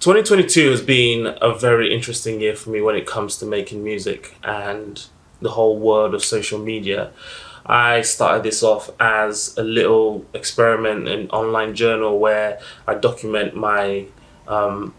2022 has been a very interesting year for me when it comes to making music and the whole world of social media. I started this off as a little experiment, an online journal where I document my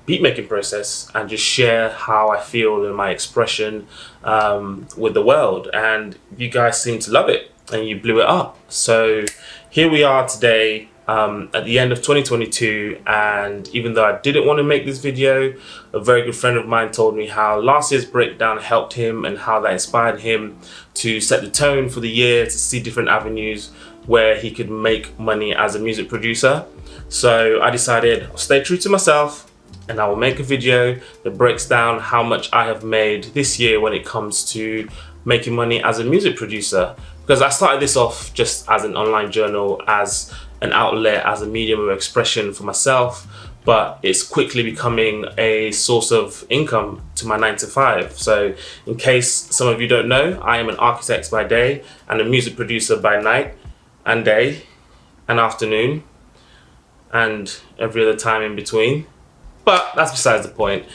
beat making process and just share how I feel and my expression with the world. And you guys seem to love it and you blew it up. So here we are today at the end of 2022, and even though I didn't want to make this video, a very good friend of mine told me how last year's breakdown helped him and how that inspired him to set the tone for the year, to see different avenues where he could make money as a music producer. So I decided I'll stay true to myself and I will make a video that breaks down how much I have made this year when it comes to making money as a music producer. Because I started this off just as an online journal, as an outlet, as a medium of expression for myself, but it's quickly becoming a source of income to my 9 to 5. So in case some of you don't know, I am an architect by day and a music producer by night and day and afternoon and every other time in between. But that's besides the point.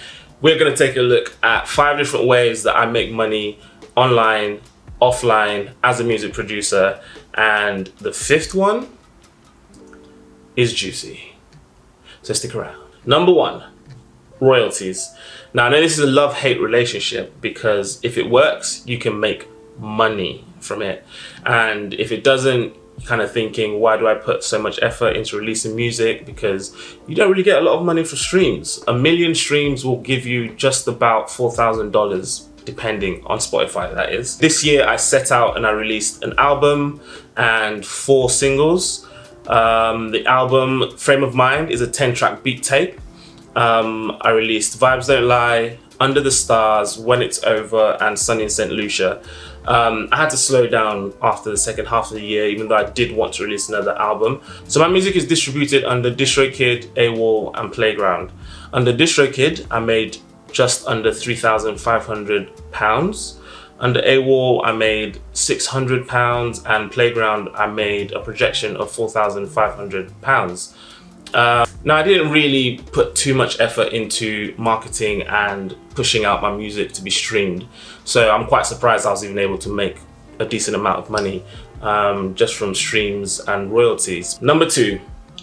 We're going to take a look at 5 different ways that I make money online, offline, as a music producer, and the 5th one is juicy. So stick around. Number 1, royalties. Now I know this is a love-hate relationship, because if it works, you can make money from it. And if it doesn't, you're kind of thinking, why do I put so much effort into releasing music? Because you don't really get a lot of money for streams. 1 million streams will give you just about $4,000, depending on Spotify, that is. This year I set out and I released an album and 4 singles. The album Frame of Mind is a 10-track beat tape. I released Vibes Don't Lie, Under the Stars, When It's Over, and Sunny in St. Lucia. I had to slow down after the second half of the year, even though I did want to release another album. So my music is distributed under DistroKid, AWOL, and Playground. Under DistroKid, I made just under £3,500. Under AWOL, I made £600, and Playground, I made a projection of £4,500. Now, I didn't really put too much effort into marketing and pushing out my music to be streamed, so I'm quite surprised I was even able to make a decent amount of money just from streams and royalties. Number 2,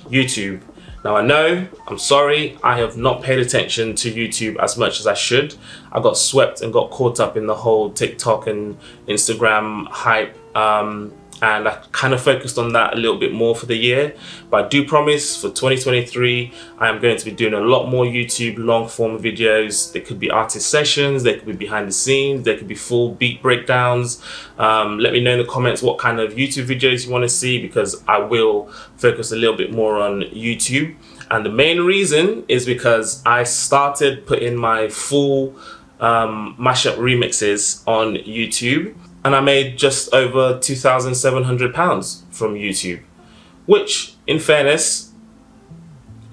YouTube. Now I know, I'm sorry, I have not paid attention to YouTube as much as I should. I got swept and got caught up in the whole TikTok and Instagram hype, and I kind of focused on that a little bit more for the year. But I do promise for 2023, I am going to be doing a lot more YouTube long form videos. They could be artist sessions, they could be behind the scenes, they could be full beat breakdowns. Let me know in the comments what kind of YouTube videos you want to see, because I will focus a little bit more on YouTube. And the main reason is because I started putting my full mashup remixes on YouTube, and I made just over £2,700 from YouTube, which in fairness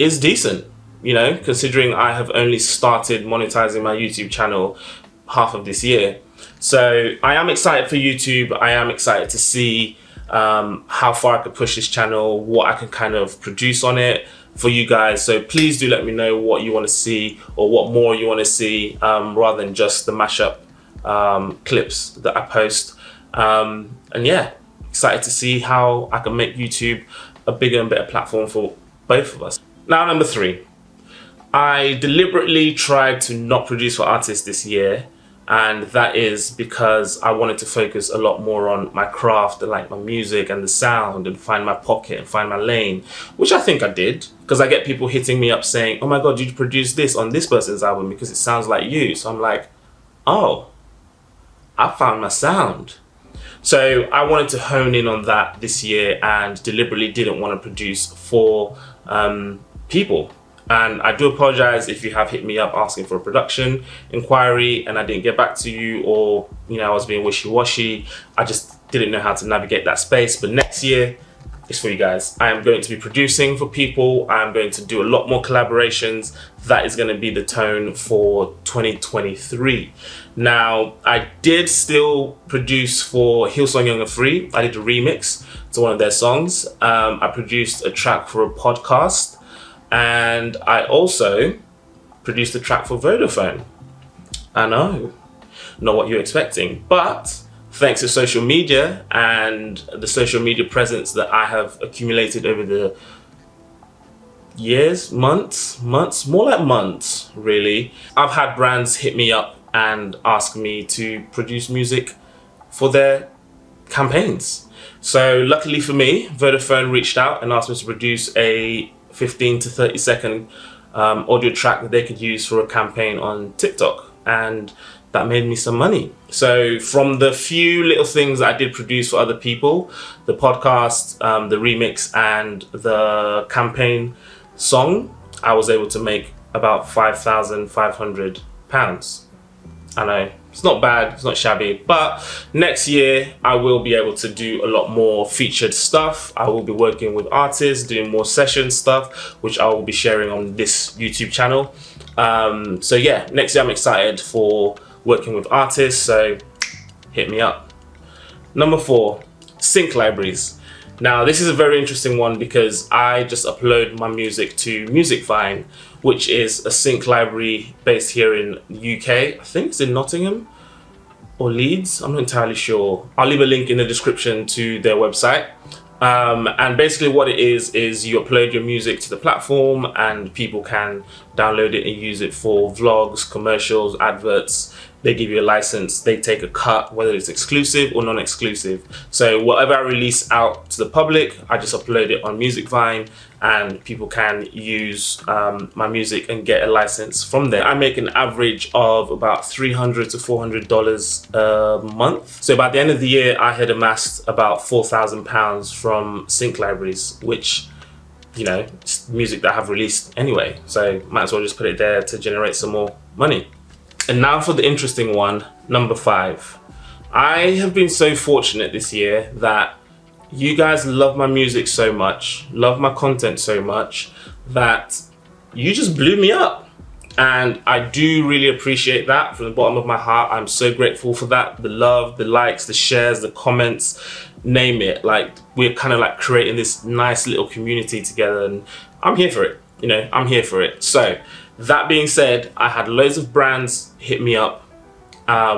is decent, you know, considering I have only started monetizing my YouTube channel half of this year. So I am excited for YouTube. I am excited to see how far I could push this channel, what I can kind of produce on it for you guys. So please do let me know what you want to see or what more you want to see, rather than just the mashup clips that I post. And yeah, excited to see how I can make YouTube a bigger and better platform for both of us. Now, number 3, I deliberately tried to not produce for artists this year, and that is because I wanted to focus a lot more on my craft and like my music and the sound, and find my pocket and find my lane, which I think I did, because I get people hitting me up saying, oh my god, you produced this on this person's album because it sounds like you. So I'm like, oh, I found my sound. So I wanted to hone in on that this year and deliberately didn't want to produce for people. And I do apologize if you have hit me up asking for a production inquiry and I didn't get back to you, or you know, I was being wishy-washy. I just didn't know how to navigate that space. But next year, it's for you guys. I am going to be producing for people. I am going to do a lot more collaborations. That is going to be the tone for 2023. Now, I did still produce for Hillsong Young and Free. I did a remix to one of their songs. I produced a track for a podcast, and I also produced a track for Vodafone. I know, not what you're expecting, but thanks to social media and the social media presence that I have accumulated over the years, months, more like months really, I've had brands hit me up and ask me to produce music for their campaigns. So luckily for me, Vodafone reached out and asked me to produce a 15 to 30 second audio track that they could use for a campaign on TikTok, and that made me some money. So from the few little things that I did produce for other people, the podcast, the remix and the campaign song, I was able to make about £5,500. I know, it's not bad, it's not shabby, but next year I will be able to do a lot more featured stuff. I will be working with artists, doing more session stuff, which I will be sharing on this YouTube channel. So yeah, next year I'm excited for working with artists, so hit me up. Number 4, sync libraries. Now this is a very interesting one because I just upload my music to Musicvine, which is a sync library based here in the UK. I think it's in Nottingham or Leeds, I'm not entirely sure. I'll leave a link in the description to their website. And basically what it is you upload your music to the platform and people can download it and use it for vlogs, commercials, adverts. They give you a license, they take a cut, whether it's exclusive or non-exclusive. So whatever I release out to the public, I just upload it on Musicvine and people can use my music and get a license from there. I make an average of about $300 to $400 a month. So by the end of the year, I had amassed about £4,000 from sync libraries, which, you know, it's music that I have released anyway. So might as well just put it there to generate some more money. And now for the interesting one, number 5. I have been so fortunate this year that you guys love my music so much, love my content so much, that you just blew me up. And I do really appreciate that from the bottom of my heart. I'm so grateful for that. The love, the likes, the shares, the comments, name it. Like, we're kind of like creating this nice little community together, and I'm here for it. You know, I'm here for it. So that being said, I had loads of brands hit me up,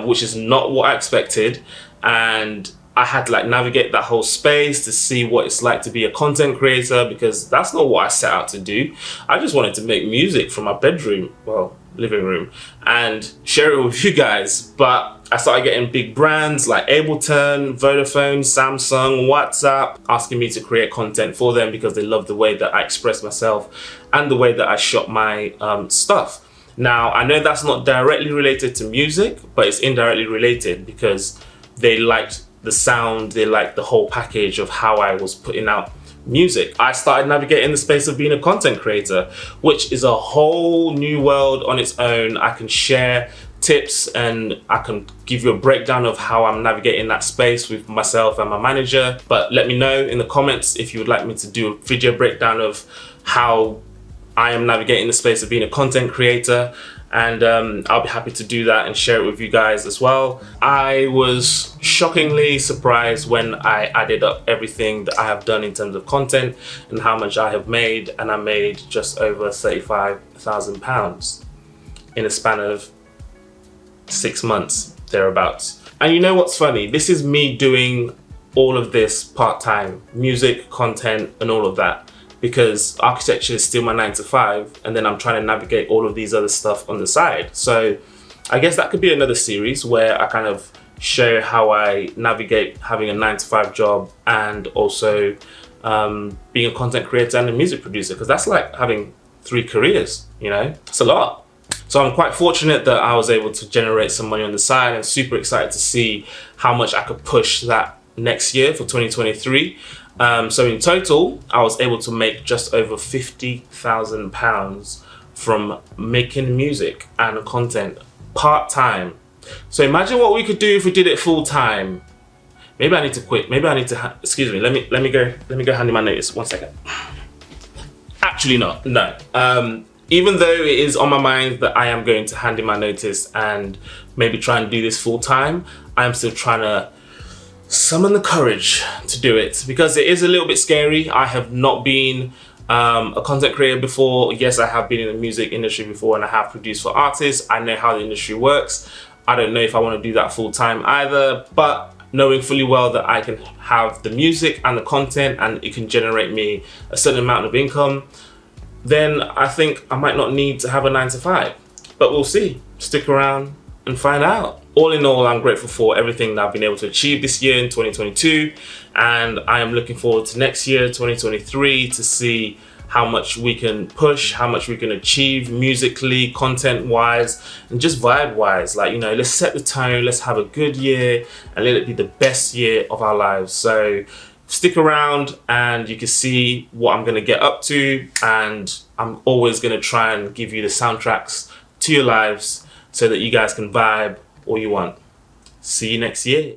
which is not what I expected. And I had to like navigate that whole space to see what it's like to be a content creator, because that's not what I set out to do. I just wanted to make music from my bedroom, well, living room, and share it with you guys. But I started getting big brands like Ableton, Vodafone, Samsung, WhatsApp, asking me to create content for them because they love the way that I express myself and the way that I shot my stuff. Now, I know that's not directly related to music, but it's indirectly related because they liked the sound, they liked the whole package of how I was putting out music. I started navigating the space of being a content creator, which is a whole new world on its own. I can share tips and I can give you a breakdown of how I'm navigating that space with myself and my manager. But let me know in the comments if you would like me to do a video breakdown of how I am navigating the space of being a content creator, and I'll be happy to do that and share it with you guys as well. I was shockingly surprised when I added up everything that I have done in terms of content and how much I have made, and I made just over £35,000 in a span of 6 months, thereabouts. And you know what's funny? This is me doing all of this part-time, music, content, and all of that, because architecture is still my 9 to 5, and then I'm trying to navigate all of these other stuff on the side. So I guess that could be another series where I kind of share how I navigate having a 9 to 5 job and also being a content creator and a music producer, because that's like having 3 careers, you know, it's a lot. So I'm quite fortunate that I was able to generate some money on the side, and super excited to see how much I could push that next year for 2023. So in total, I was able to make just over £50,000 from making music and content part-time. So imagine what we could do if we did it full-time. Maybe I need to quit. Maybe I need to, excuse me, let me go hand in my notice. 1 second. Actually not, no. Even though it is on my mind that I am going to hand in my notice and maybe try and do this full-time, I am still trying to summon the courage to do it, because it is a little bit scary. I have not been a content creator before. Yes, I have been in the music industry before and I have produced for artists. I know how the industry works. I don't know if I want to do that full time either, but knowing fully well that I can have the music and the content and it can generate me a certain amount of income, then I think I might not need to have a 9 to 5. But we'll see. Stick around and find out. All in all, I'm grateful for everything that I've been able to achieve this year in 2022, and I am looking forward to next year, 2023, to see how much we can push, how much we can achieve musically, content-wise, and just vibe-wise. Like, you know, let's set the tone, let's have a good year, and let it be the best year of our lives. So stick around and you can see what I'm gonna get up to, and I'm always gonna try and give you the soundtracks to your lives so that you guys can vibe all you want. See you next year.